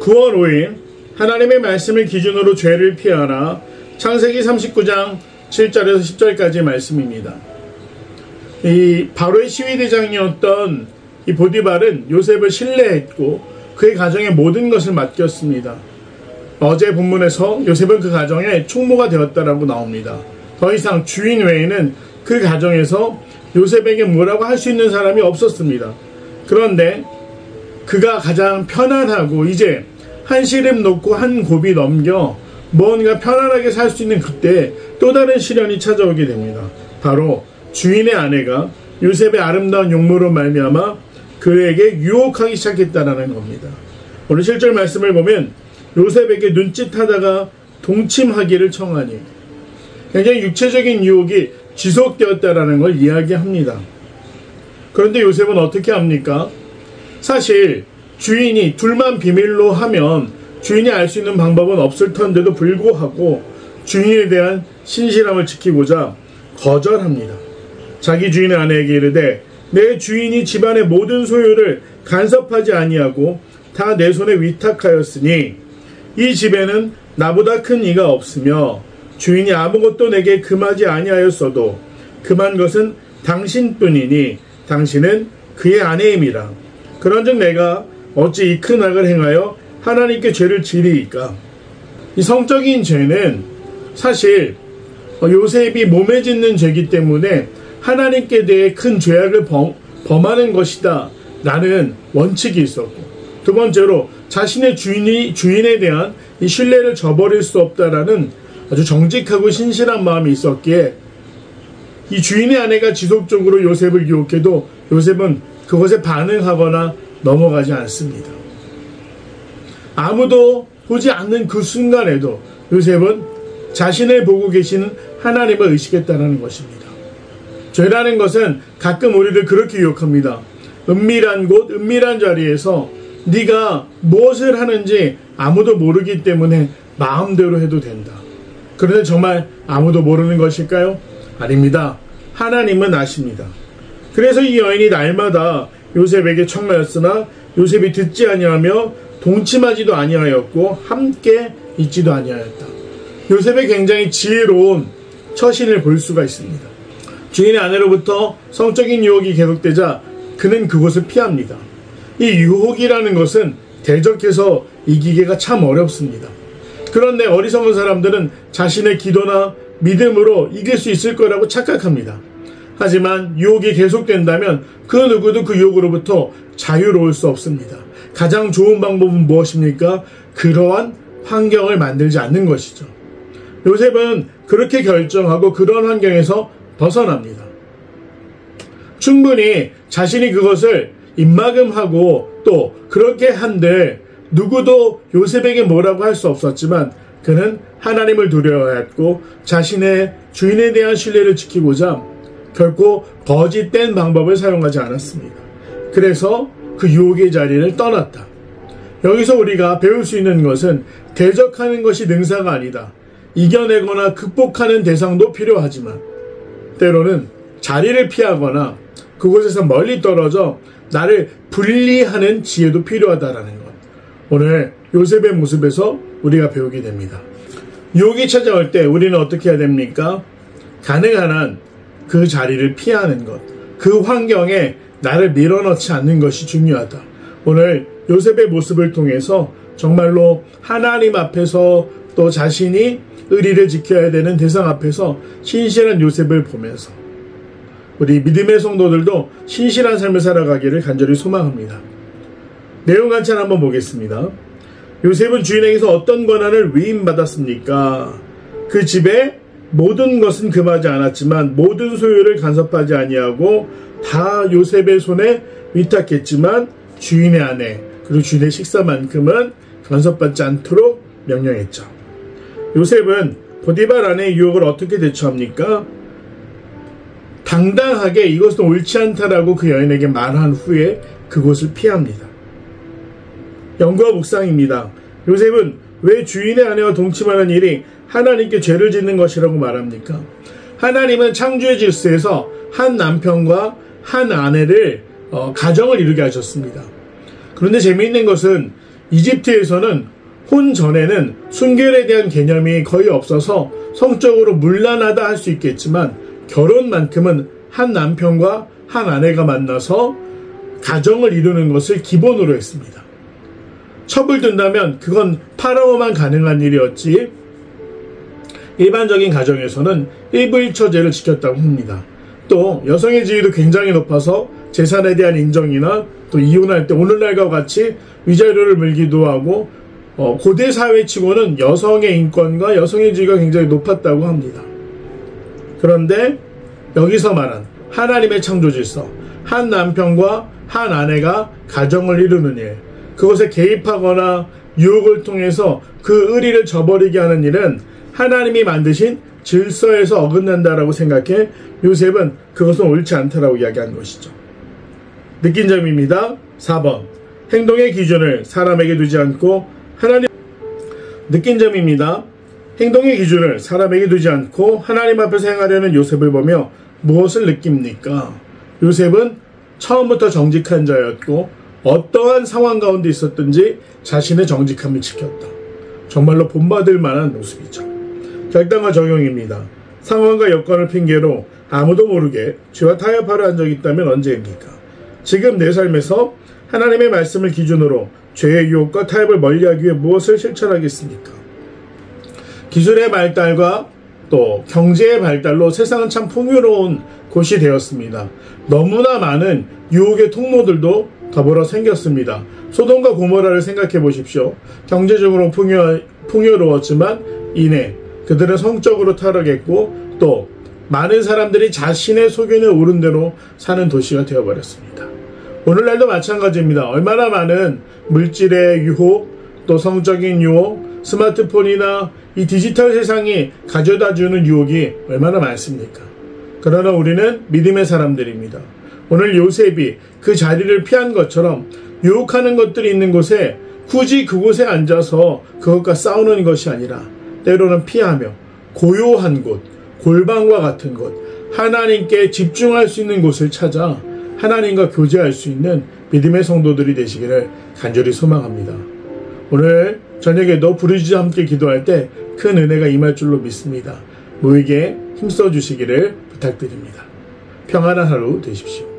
9월 5일 하나님의 말씀을 기준으로 죄를 피하라. 창세기 39장 7절에서 10절까지의 말씀입니다. 이 바로의 시위대장이었던 이 보디발은 요셉을 신뢰했고 그의 가정에 모든 것을 맡겼습니다. 어제 본문에서 요셉은 그 가정의 총무가 되었다라고 나옵니다. 더 이상 주인 외에는 그 가정에서 요셉에게 뭐라고 할 수 있는 사람이 없었습니다. 그런데 그가 가장 편안하고 이제 한 시름 놓고 한 곱이 넘겨 뭔가 편안하게 살 수 있는 그때 또 다른 시련이 찾아오게 됩니다. 바로 주인의 아내가 요셉의 아름다운 용모로 말미암아 그에게 유혹하기 시작했다라는 겁니다. 오늘 실절 말씀을 보면 요셉에게 눈짓하다가 동침하기를 청하니 굉장히 육체적인 유혹이 지속되었다라는 걸 이야기합니다. 그런데 요셉은 어떻게 합니까? 사실 주인이 둘만 비밀로 하면 주인이 알 수 있는 방법은 없을 텐데도 불구하고 주인에 대한 신실함을 지키고자 거절합니다. 자기 주인의 아내에게 이르되 내 주인이 집안의 모든 소유를 간섭하지 아니하고 다 내 손에 위탁하였으니 이 집에는 나보다 큰 이가 없으며 주인이 아무것도 내게 금하지 아니하였어도 금한 것은 당신뿐이니 당신은 그의 아내임이라. 그런즉 내가 어찌 이 큰 악을 행하여 하나님께 죄를 지리이까. 이 성적인 죄는 사실 요셉이 몸에 짓는 죄이기 때문에 하나님께 대해 큰 죄악을 범하는 것이다 라는 원칙이 있었고, 두 번째로 자신의 주인에 대한 이 신뢰를 저버릴 수 없다라는 아주 정직하고 신실한 마음이 있었기에 이 주인의 아내가 지속적으로 요셉을 유혹해도 요셉은 그것에 반응하거나 넘어가지 않습니다. 아무도 보지 않는 그 순간에도 요셉은 자신을 보고 계시는 하나님을 의식했다는 것입니다. 죄라는 것은 가끔 우리를 그렇게 유혹합니다. 은밀한 곳, 은밀한 자리에서 네가 무엇을 하는지 아무도 모르기 때문에 마음대로 해도 된다. 그런데 정말 아무도 모르는 것일까요? 아닙니다. 하나님은 아십니다. 그래서 이 여인이 날마다 요셉에게 청하였으나 요셉이 듣지 아니하며 동침하지도 아니하였고 함께 있지도 아니하였다. 요셉의 굉장히 지혜로운 처신을 볼 수가 있습니다. 주인의 아내로부터 성적인 유혹이 계속되자 그는 그곳을 피합니다. 이 유혹이라는 것은 대적해서 이기기가 참 어렵습니다. 그런데 어리석은 사람들은 자신의 기도나 믿음으로 이길 수 있을 거라고 착각합니다. 하지만 유혹이 계속된다면 그 누구도 그 유혹으로부터 자유로울 수 없습니다. 가장 좋은 방법은 무엇입니까? 그러한 환경을 만들지 않는 것이죠. 요셉은 그렇게 결정하고 그런 환경에서 벗어납니다. 충분히 자신이 그것을 입막음하고 또 그렇게 한들 누구도 요셉에게 뭐라고 할 수 없었지만 그는 하나님을 두려워했고 자신의 주인에 대한 신뢰를 지키고자 결코 거짓된 방법을 사용하지 않았습니다. 그래서 그 유혹의 자리를 떠났다. 여기서 우리가 배울 수 있는 것은 대적하는 것이 능사가 아니다. 이겨내거나 극복하는 대상도 필요하지만 때로는 자리를 피하거나 그곳에서 멀리 떨어져 나를 분리하는 지혜도 필요하다라는 것. 오늘 요셉의 모습에서 우리가 배우게 됩니다. 유혹이 찾아올 때 우리는 어떻게 해야 됩니까? 가능한 한 그 자리를 피하는 것, 그 환경에 나를 밀어넣지 않는 것이 중요하다. 오늘 요셉의 모습을 통해서 정말로 하나님 앞에서 또 자신이 의리를 지켜야 되는 대상 앞에서 신실한 요셉을 보면서 우리 믿음의 성도들도 신실한 삶을 살아가기를 간절히 소망합니다. 내용 관찰 한번 보겠습니다. 요셉은 주인에게서 어떤 권한을 위임받았습니까? 그 집에 모든 것은 금하지 않았지만 모든 소유를 간섭하지 아니하고 다 요셉의 손에 위탁했지만 주인의 아내 그리고 주인의 식사만큼은 간섭받지 않도록 명령했죠. 요셉은 보디발 아내의 유혹을 어떻게 대처합니까? 당당하게 이것은 옳지 않다라고 그 여인에게 말한 후에 그곳을 피합니다. 연구와 묵상입니다. 요셉은 왜 주인의 아내와 동침하는 일이 하나님께 죄를 짓는 것이라고 말합니까? 하나님은 창조의 질서에서 한 남편과 한 아내를 가정을 이루게 하셨습니다. 그런데 재미있는 것은 이집트에서는 혼 전에는 순결에 대한 개념이 거의 없어서 성적으로 문란하다 할 수 있겠지만 결혼만큼은 한 남편과 한 아내가 만나서 가정을 이루는 것을 기본으로 했습니다. 첩을 둔다면 그건 파라오만 가능한 일이었지 일반적인 가정에서는 일부일처제를 지켰다고 합니다. 또 여성의 지위도 굉장히 높아서 재산에 대한 인정이나 또 이혼할 때 오늘날과 같이 위자료를 물기도 하고 고대 사회치고는 여성의 인권과 여성의 지위가 굉장히 높았다고 합니다. 그런데 여기서 말한 하나님의 창조 질서, 한 남편과 한 아내가 가정을 이루는 일, 그것에 개입하거나 유혹을 통해서 그 의리를 저버리게 하는 일은 하나님이 만드신 질서에서 어긋난다라고 생각해 요셉은 그것은 옳지 않다라고 이야기한 것이죠. 느낀 점입니다. 4번. 행동의 기준을 사람에게 두지 않고 느낀 점입니다. 행동의 기준을 사람에게 두지 않고 하나님 앞에서 행하려는 요셉을 보며 무엇을 느낍니까? 요셉은 처음부터 정직한 자였고 어떠한 상황 가운데 있었든지 자신의 정직함을 지켰다. 정말로 본받을 만한 모습이죠. 결단과 적용입니다. 상황과 여건을 핑계로 아무도 모르게 죄와 타협하려 한 적이 있다면 언제입니까? 지금 내 삶에서 하나님의 말씀을 기준으로 죄의 유혹과 타협을 멀리하기 위해 무엇을 실천하겠습니까? 기술의 발달과 또 경제의 발달로 세상은 참 풍요로운 곳이 되었습니다. 너무나 많은 유혹의 통로들도 더불어 생겼습니다. 소돔과 고모라를 생각해 보십시오. 경제적으로 풍요로웠지만 이내 그들은 성적으로 타락했고 또 많은 사람들이 자신의 소견에 오른 대로 사는 도시가 되어버렸습니다. 오늘날도 마찬가지입니다. 얼마나 많은 물질의 유혹, 또 성적인 유혹, 스마트폰이나 이 디지털 세상이 가져다주는 유혹이 얼마나 많습니까? 그러나 우리는 믿음의 사람들입니다. 오늘 요셉이 그 자리를 피한 것처럼 유혹하는 것들이 있는 곳에 굳이 그곳에 앉아서 그것과 싸우는 것이 아니라 때로는 피하며 고요한 곳, 골방과 같은 곳, 하나님께 집중할 수 있는 곳을 찾아 하나님과 교제할 수 있는 믿음의 성도들이 되시기를 간절히 소망합니다. 오늘 저녁에도 부르짖어 함께 기도할 때 큰 은혜가 임할 줄로 믿습니다. 모이게 힘써 주시기를 부탁드립니다. 평안한 하루 되십시오.